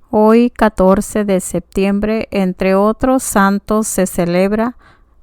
Hoy, 14 de septiembre, entre otros santos, se celebra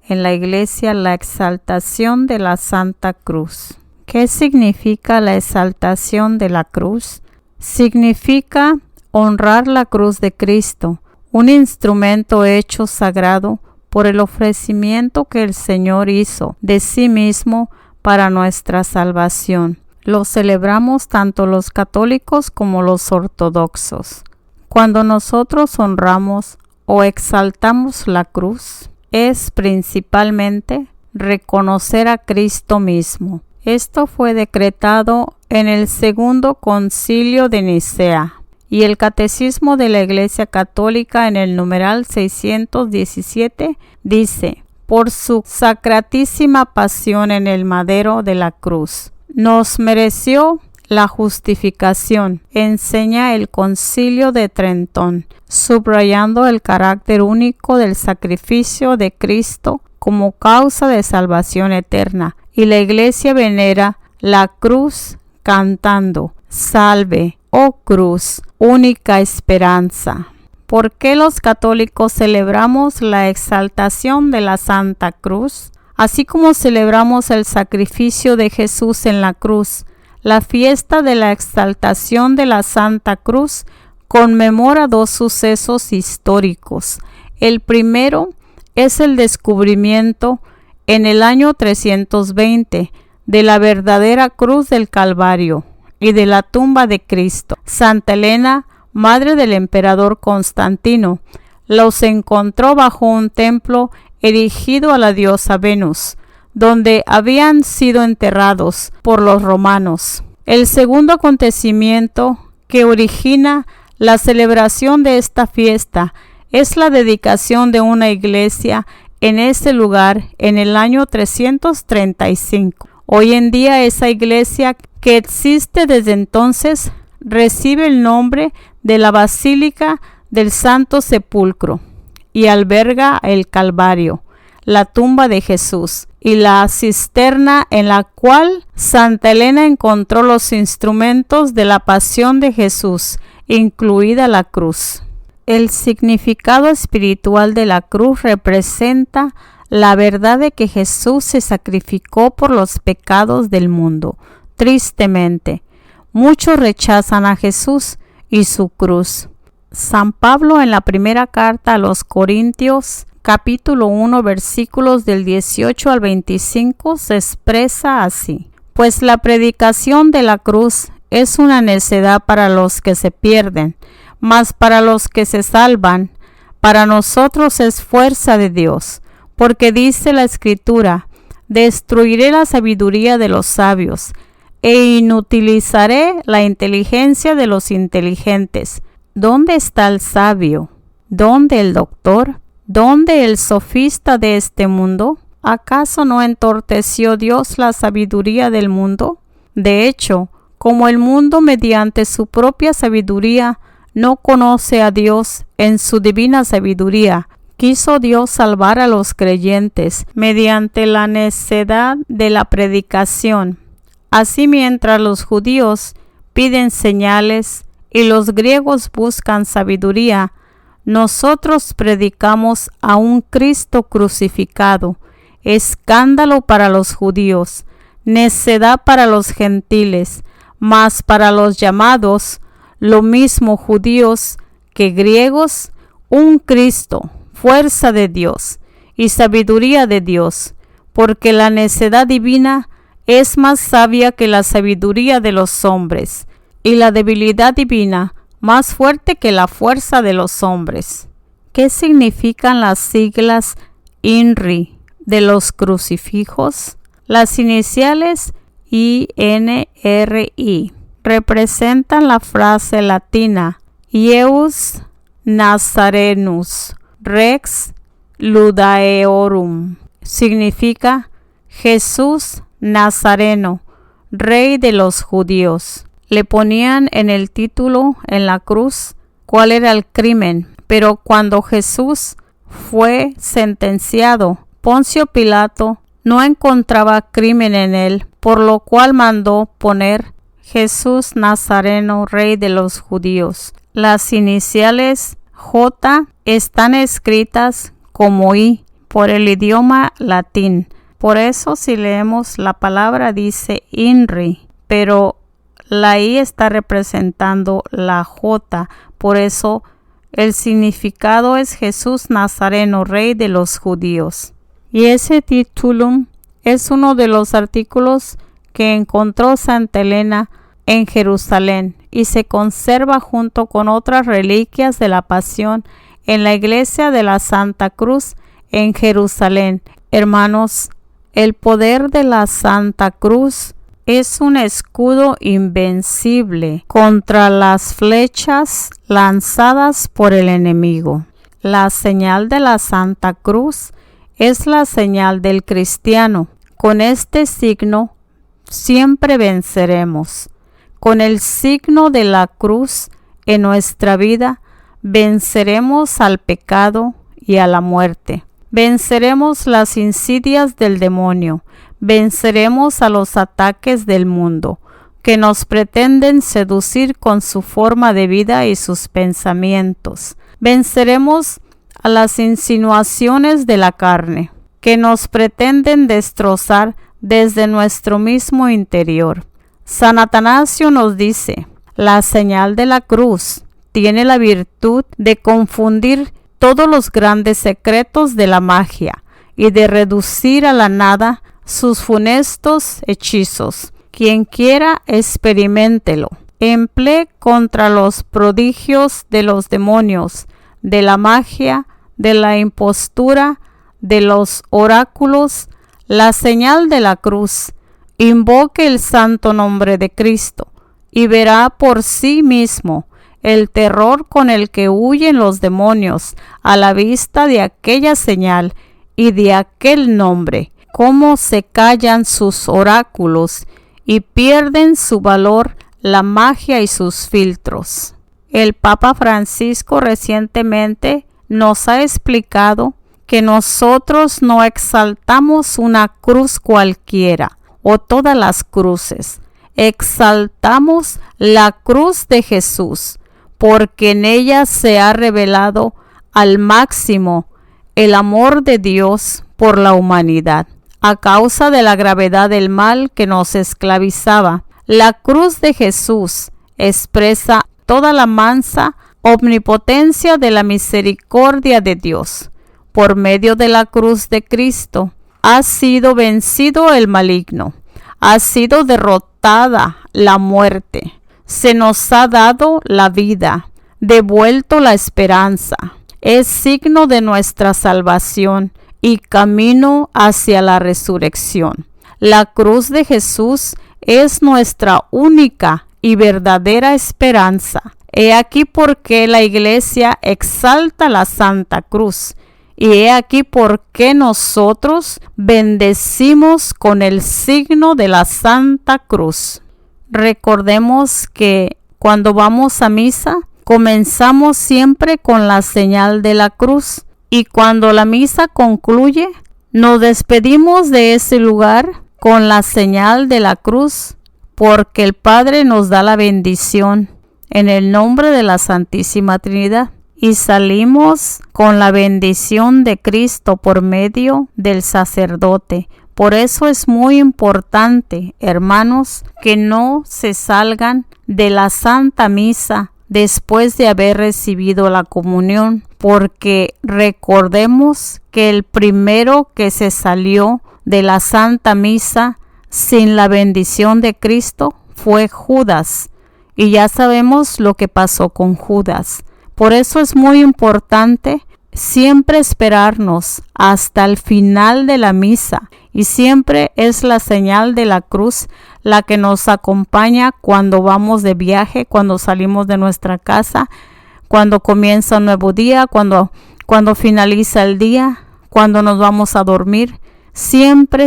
en la Iglesia la exaltación de la Santa Cruz. ¿Qué significa la exaltación de la cruz? Significa honrar la cruz de Cristo, un instrumento hecho sagrado por el ofrecimiento que el Señor hizo de sí mismo para nuestra salvación. Lo celebramos tanto los católicos como los ortodoxos. Cuando nosotros honramos o exaltamos la cruz, es principalmente reconocer a Cristo mismo. Esto fue decretado en el Segundo Concilio de Nicea y el Catecismo de la Iglesia Católica en el numeral 617 dice: por su sacratísima pasión en el madero de la cruz, nos mereció la justificación, enseña el Concilio de Trentón, subrayando el carácter único del sacrificio de Cristo como causa de salvación eterna, y la Iglesia venera la cruz cantando: Salve, oh cruz, única esperanza. ¿Por qué los católicos celebramos la exaltación de la Santa Cruz? Así como celebramos el sacrificio de Jesús en la cruz, la fiesta de la exaltación de la Santa Cruz conmemora dos sucesos históricos. El primero es el descubrimiento en el año 320 de la verdadera cruz del Calvario y de la tumba de Cristo. Santa Elena, madre del emperador Constantino, los encontró bajo un templo erigido a la diosa Venus, donde habían sido enterrados por los romanos. El segundo acontecimiento que origina la celebración de esta fiesta es la dedicación de una iglesia en ese lugar en el año 335. Hoy en día esa iglesia, que existe desde entonces, recibe el nombre de la Basílica del Santo Sepulcro y alberga el Calvario, la tumba de Jesús y la cisterna en la cual Santa Elena encontró los instrumentos de la pasión de Jesús, incluida la cruz. El significado espiritual de la cruz representa la verdad de que Jesús se sacrificó por los pecados del mundo. Tristemente, muchos rechazan a Jesús y su cruz. San Pablo, en la primera carta a los Corintios, capítulo 1, versículos del 18 al 25, se expresa así: pues la predicación de la cruz es una necedad para los que se pierden, mas para los que se salvan, para nosotros es fuerza de Dios, porque dice la Escritura: destruiré la sabiduría de los sabios, e inutilizaré la inteligencia de los inteligentes. ¿Dónde está el sabio? ¿Dónde el doctor? ¿Dónde el sofista de este mundo? ¿Acaso no entorpeció Dios la sabiduría del mundo? De hecho, como el mundo mediante su propia sabiduría no conoce a Dios en su divina sabiduría, quiso Dios salvar a los creyentes mediante la necedad de la predicación. Así, mientras los judíos piden señales y los griegos buscan sabiduría, nosotros predicamos a un Cristo crucificado, escándalo para los judíos, necedad para los gentiles, mas para los llamados, lo mismo judíos que griegos, un Cristo, fuerza de Dios y sabiduría de Dios, porque la necedad divina es más sabia que la sabiduría de los hombres, y la debilidad divina más fuerte que la fuerza de los hombres. ¿Qué significan las siglas INRI de los crucifijos? Las iniciales INRI representan la frase latina Ius Nazarenus Rex Ludaeorum. Significa Jesús Nazareno, Rey de los judíos. Le ponían en el título en la cruz cuál era el crimen, pero cuando Jesús fue sentenciado, Poncio Pilato no encontraba crimen en él, por lo cual mandó poner Jesús Nazareno, Rey de los judíos. Las iniciales J están escritas como I por el idioma latín. Por eso si leemos la palabra dice INRI, pero la I está representando la J. Por eso el significado es Jesús Nazareno, Rey de los Judíos. Y ese titulum es uno de los artículos que encontró Santa Elena en Jerusalén y se conserva junto con otras reliquias de la Pasión en la iglesia de la Santa Cruz en Jerusalén. Hermanos, el poder de la Santa Cruz es un escudo invencible contra las flechas lanzadas por el enemigo. La señal de la Santa Cruz es la señal del cristiano. Con este signo siempre venceremos. Con el signo de la cruz en nuestra vida venceremos al pecado y a la muerte. Venceremos las insidias del demonio. Venceremos a los ataques del mundo, que nos pretenden seducir con su forma de vida y sus pensamientos. Venceremos a las insinuaciones de la carne, que nos pretenden destrozar desde nuestro mismo interior. San Atanasio nos dice, la señal de la cruz tiene la virtud de confundir todos los grandes secretos de la magia y de reducir a la nada sus funestos hechizos. Quien quiera, experiméntelo. Emplee contra los prodigios de los demonios, de la magia, de la impostura, de los oráculos, la señal de la cruz. Invoque el santo nombre de Cristo y verá por sí mismo el terror con el que huyen los demonios a la vista de aquella señal y de aquel nombre. Cómo se callan sus oráculos y pierden su valor la magia y sus filtros. El Papa Francisco recientemente nos ha explicado que nosotros no exaltamos una cruz cualquiera o todas las cruces. Exaltamos la cruz de Jesús, porque en ella se ha revelado al máximo el amor de Dios por la humanidad. A causa de la gravedad del mal que nos esclavizaba, la cruz de Jesús expresa toda la mansa omnipotencia de la misericordia de Dios. Por medio de la cruz de Cristo ha sido vencido el maligno, ha sido derrotada la muerte, se nos ha dado la vida, devuelto la esperanza. Es signo de nuestra salvación y camino hacia la resurrección. La cruz de Jesús es nuestra única y verdadera esperanza. He aquí por qué la Iglesia exalta la Santa Cruz, y he aquí por qué nosotros bendecimos con el signo de la Santa Cruz. Recordemos que cuando vamos a misa, comenzamos siempre con la señal de la cruz. Y cuando la misa concluye, nos despedimos de ese lugar con la señal de la cruz, porque el Padre nos da la bendición en el nombre de la Santísima Trinidad. Y salimos con la bendición de Cristo por medio del sacerdote. Por eso es muy importante, hermanos, que no se salgan de la Santa Misa después de haber recibido la comunión, porque recordemos que el primero que se salió de la Santa Misa sin la bendición de Cristo fue Judas, y ya sabemos lo que pasó con Judas. Por eso es muy importante siempre esperarnos hasta el final de la misa, y siempre es la señal de la cruz la que nos acompaña cuando vamos de viaje, cuando salimos de nuestra casa, cuando comienza un nuevo día, cuando finaliza el día, cuando nos vamos a dormir. Siempre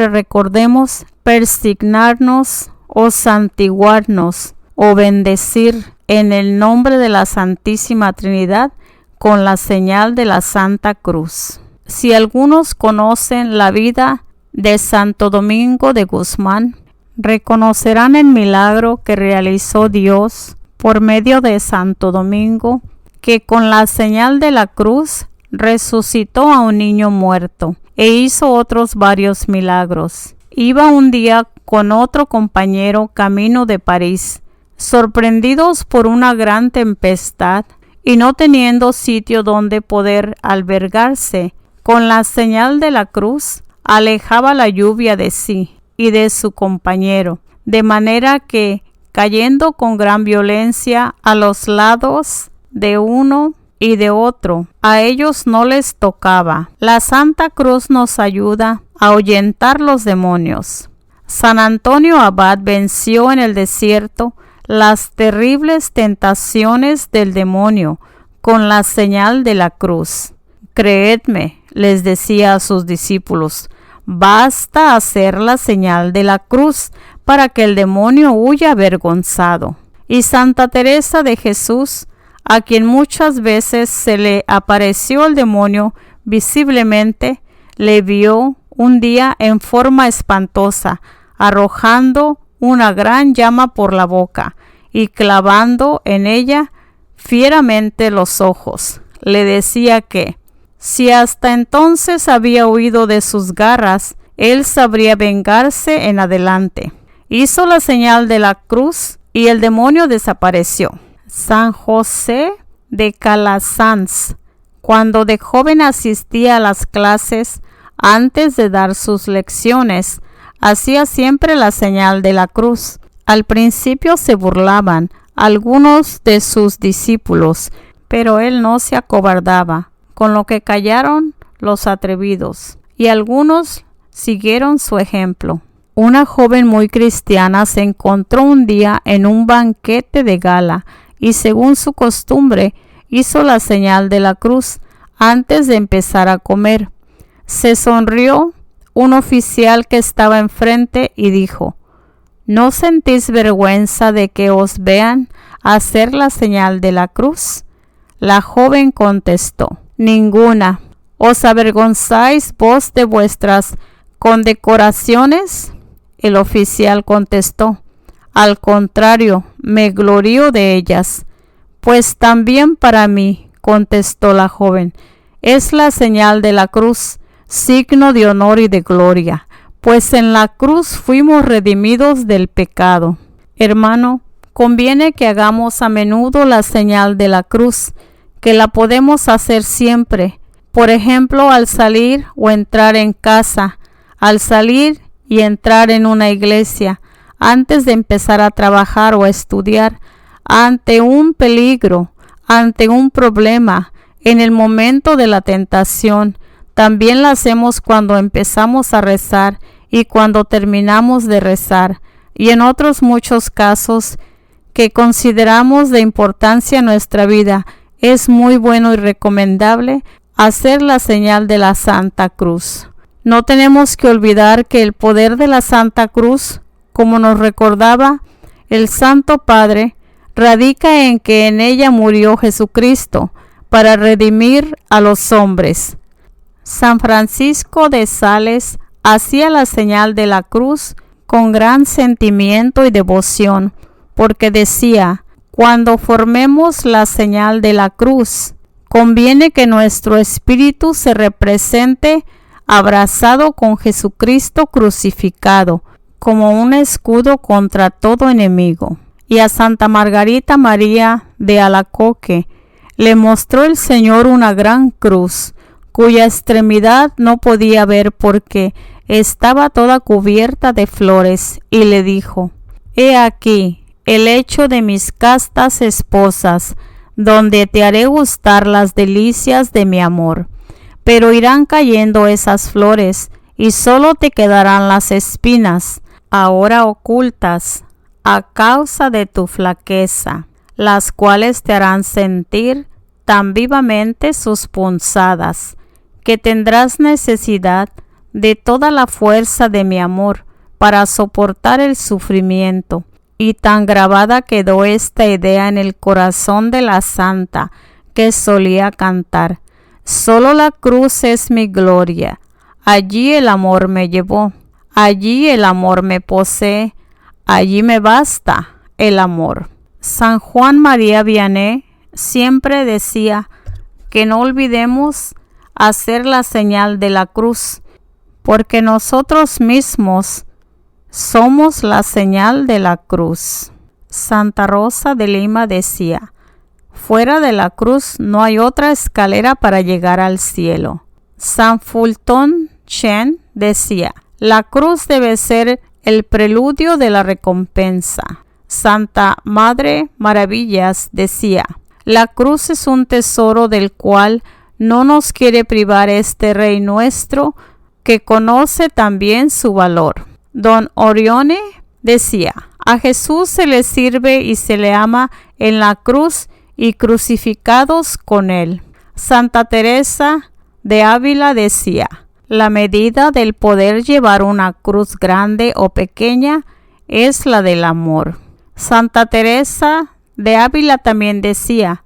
recordemos persignarnos o santiguarnos o bendecir en el nombre de la Santísima Trinidad con la señal de la Santa Cruz. Si algunos conocen la vida de Santo Domingo de Guzmán, reconocerán el milagro que realizó Dios por medio de Santo Domingo, que con la señal de la cruz resucitó a un niño muerto e hizo otros varios milagros. Iba un día con otro compañero camino de París, sorprendidos por una gran tempestad y no teniendo sitio donde poder albergarse, con la señal de la cruz alejaba la lluvia de sí y de su compañero, de manera que, cayendo con gran violencia a los lados de uno y de otro, a ellos no les tocaba. La Santa Cruz nos ayuda a ahuyentar los demonios. San Antonio Abad venció en el desierto las terribles tentaciones del demonio con la señal de la cruz. Creedme, les decía a sus discípulos, basta hacer la señal de la cruz para que el demonio huya avergonzado. Y Santa Teresa de Jesús, a quien muchas veces se le apareció el demonio visiblemente, le vio un día en forma espantosa, arrojando una gran llama por la boca y clavando en ella fieramente los ojos. Le decía que, si hasta entonces había huido de sus garras, él sabría vengarse en adelante. Hizo la señal de la cruz y el demonio desapareció. San José de Calasanz, cuando de joven asistía a las clases, antes de dar sus lecciones, hacía siempre la señal de la cruz. Al principio se burlaban algunos de sus discípulos, pero él no se acobardaba, con lo que callaron los atrevidos, y algunos siguieron su ejemplo. Una joven muy cristiana se encontró un día en un banquete de gala y, según su costumbre, hizo la señal de la cruz antes de empezar a comer. Se sonrió un oficial que estaba enfrente y dijo: ¿No sentís vergüenza de que os vean hacer la señal de la cruz? La joven contestó: ninguna. ¿Os avergonzáis vos de vuestras condecoraciones? El oficial contestó: al contrario, me glorío de ellas. Pues también para mí, contestó la joven, es la señal de la cruz, signo de honor y de gloria, pues en la cruz fuimos redimidos del pecado. Hermano, conviene que hagamos a menudo la señal de la cruz, que la podemos hacer siempre, por ejemplo, al salir o entrar en casa, al salir y entrar en una iglesia, antes de empezar a trabajar o a estudiar, ante un peligro, ante un problema, en el momento de la tentación. También la hacemos cuando empezamos a rezar y cuando terminamos de rezar, y en otros muchos casos que consideramos de importancia en nuestra vida. Es muy bueno y recomendable hacer la señal de la Santa Cruz. No tenemos que olvidar que el poder de la Santa Cruz, como nos recordaba el Santo Padre, radica en que en ella murió Jesucristo para redimir a los hombres. San Francisco de Sales hacía la señal de la cruz con gran sentimiento y devoción, porque decía: cuando formemos la señal de la cruz, conviene que nuestro espíritu se represente abrazado con Jesucristo crucificado, como un escudo contra todo enemigo. Y a Santa Margarita María de Alacoque le mostró el Señor una gran cruz, cuya extremidad no podía ver porque estaba toda cubierta de flores, y le dijo: he aquí el lecho de mis castas esposas, donde te haré gustar las delicias de mi amor. Pero irán cayendo esas flores, y solo te quedarán las espinas, ahora ocultas, a causa de tu flaqueza, las cuales te harán sentir tan vivamente sus punzadas, que tendrás necesidad de toda la fuerza de mi amor para soportar el sufrimiento. Y tan grabada quedó esta idea en el corazón de la santa, que solía cantar: solo la cruz es mi gloria, allí el amor me llevó, allí el amor me posee, allí me basta el amor. San Juan María Vianney siempre decía que no olvidemos hacer la señal de la cruz, porque nosotros mismos somos la señal de la cruz. Santa Rosa de Lima decía: fuera de la cruz no hay otra escalera para llegar al cielo. San Fulton Sheen decía: la cruz debe ser el preludio de la recompensa. Santa Madre Maravillas decía: la cruz es un tesoro del cual no nos quiere privar este Rey nuestro, que conoce también su valor. Don Orione decía: a Jesús se le sirve y se le ama en la cruz y crucificados con él. Santa Teresa de Ávila decía: la medida del poder llevar una cruz grande o pequeña es la del amor. Santa Teresa de Ávila también decía: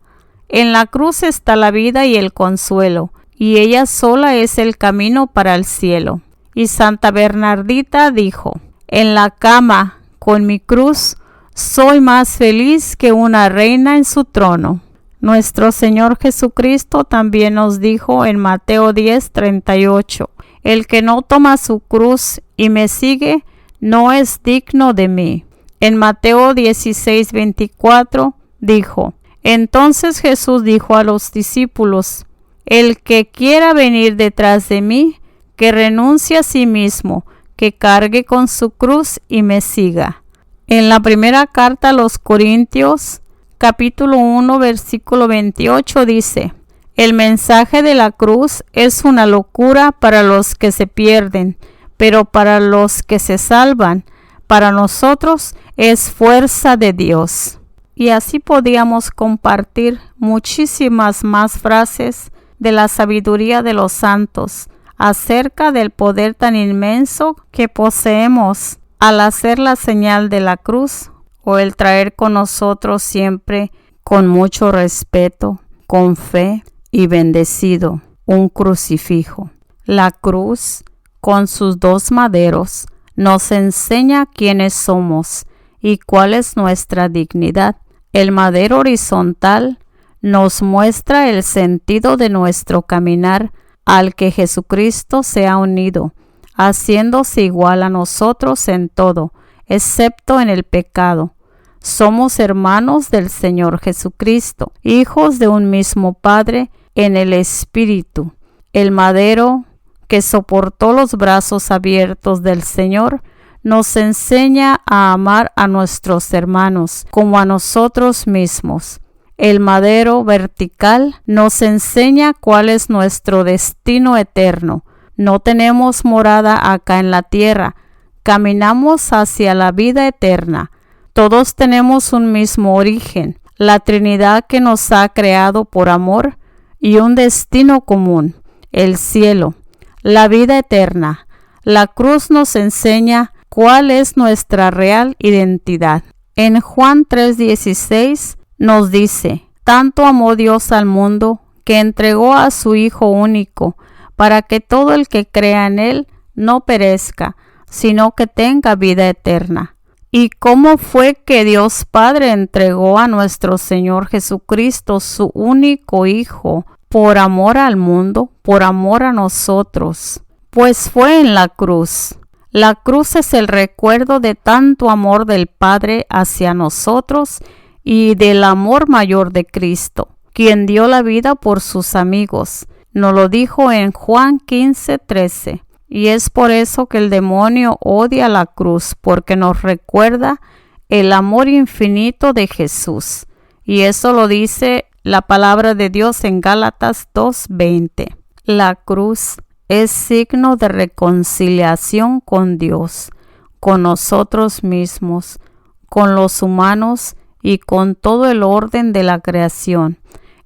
en la cruz está la vida y el consuelo, y ella sola es el camino para el cielo. Y Santa Bernardita dijo: en la cama, con mi cruz, soy más feliz que una reina en su trono. Nuestro Señor Jesucristo también nos dijo en Mateo 10:38: el que no toma su cruz y me sigue, no es digno de mí. En Mateo 16:24 dijo: entonces Jesús dijo a los discípulos: el que quiera venir detrás de mí, que renuncie a sí mismo, que cargue con su cruz y me siga. En la primera carta a los Corintios, capítulo 1, versículo 28 dice: el mensaje de la cruz es una locura para los que se pierden, pero para los que se salvan, para nosotros es fuerza de Dios. Y así podíamos compartir muchísimas más frases de la sabiduría de los santos acerca del poder tan inmenso que poseemos al hacer la señal de la cruz, o el traer con nosotros siempre, con mucho respeto, con fe y bendecido, un crucifijo. La cruz, con sus dos maderos, nos enseña quiénes somos y cuál es nuestra dignidad. El madero horizontal nos muestra el sentido de nuestro caminar al que Jesucristo se ha unido, haciéndose igual a nosotros en todo, excepto en el pecado. Somos hermanos del Señor Jesucristo, hijos de un mismo Padre en el Espíritu. El madero que soportó los brazos abiertos del Señor nos enseña a amar a nuestros hermanos como a nosotros mismos. El madero vertical nos enseña cuál es nuestro destino eterno. No tenemos morada acá en la tierra, caminamos hacia la vida eterna. Todos tenemos un mismo origen, la Trinidad que nos ha creado por amor, y un destino común, el cielo, la vida eterna. La cruz nos enseña cuál es nuestra real identidad. En Juan 3:16 nos dice: tanto amó Dios al mundo que entregó a su Hijo único, para que todo el que crea en Él no perezca, sino que tenga vida eterna. ¿Y cómo fue que Dios Padre entregó a nuestro Señor Jesucristo, su único Hijo, por amor al mundo, por amor a nosotros? Pues fue en la cruz. La cruz es el recuerdo de tanto amor del Padre hacia nosotros y del amor mayor de Cristo, quien dio la vida por sus amigos. Nos lo dijo en Juan 15:13. Y es por eso que el demonio odia la cruz, porque nos recuerda el amor infinito de Jesús. Y eso lo dice la palabra de Dios en Gálatas 2:20. La cruz es signo de reconciliación con Dios, con nosotros mismos, con los humanos y con todo el orden de la creación,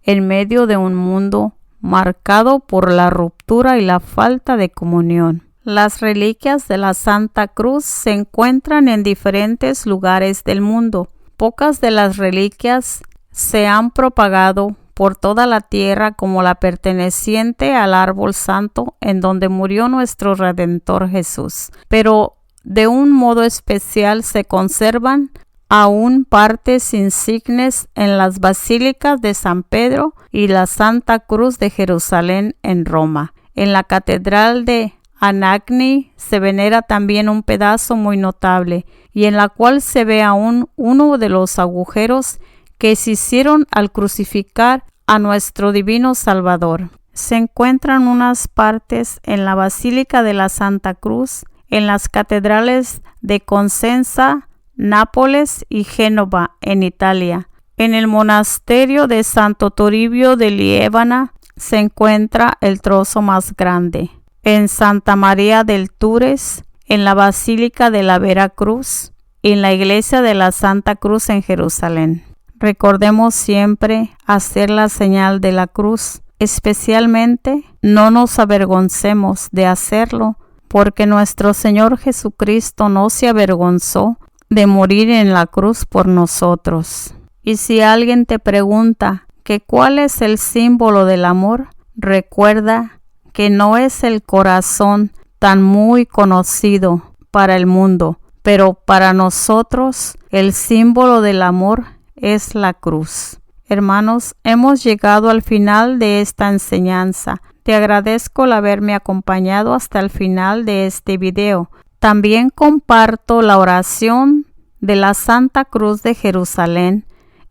en medio de un mundo marcado por la ruptura y la falta de comunión. Las reliquias de la Santa Cruz se encuentran en diferentes lugares del mundo. Pocas de las reliquias se han propagado por toda la tierra, como la perteneciente al árbol santo en donde murió nuestro Redentor Jesús. Pero de un modo especial se conservan aún partes insignes en las basílicas de San Pedro y la Santa Cruz de Jerusalén en Roma. En la Catedral de Anagni se venera también un pedazo muy notable, y en la cual se ve aún uno de los agujeros que se hicieron al crucificar a nuestro divino Salvador. Se encuentran unas partes en la Basílica de la Santa Cruz, en las catedrales de Cosenza, Nápoles y Génova en Italia. En el monasterio de Santo Toribio de Liébana se encuentra el trozo más grande. En Santa María del Tures, en la Basílica de la Vera Cruz y en la Iglesia de la Santa Cruz en Jerusalén. Recordemos siempre hacer la señal de la cruz. Especialmente, no nos avergoncemos de hacerlo, porque nuestro Señor Jesucristo no se avergonzó de morir en la cruz por nosotros. Y si alguien te pregunta que cuál es el símbolo del amor, recuerda que no es el corazón tan muy conocido para el mundo, pero para nosotros el símbolo del amor es la cruz. Hermanos, hemos llegado al final de esta enseñanza. Te agradezco el haberme acompañado hasta el final de este video. También comparto la oración de la Santa Cruz de Jerusalén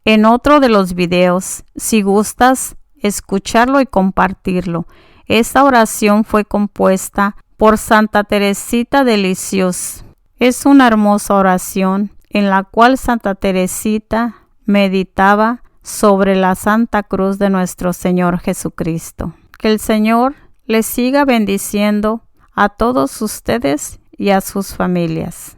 en otro de los videos, si gustas escucharlo y compartirlo. Esta oración fue compuesta por Santa Teresita de Lisieux. Es una hermosa oración en la cual Santa Teresita meditaba sobre la Santa Cruz de nuestro Señor Jesucristo. Que el Señor les siga bendiciendo a todos ustedes y a sus familias.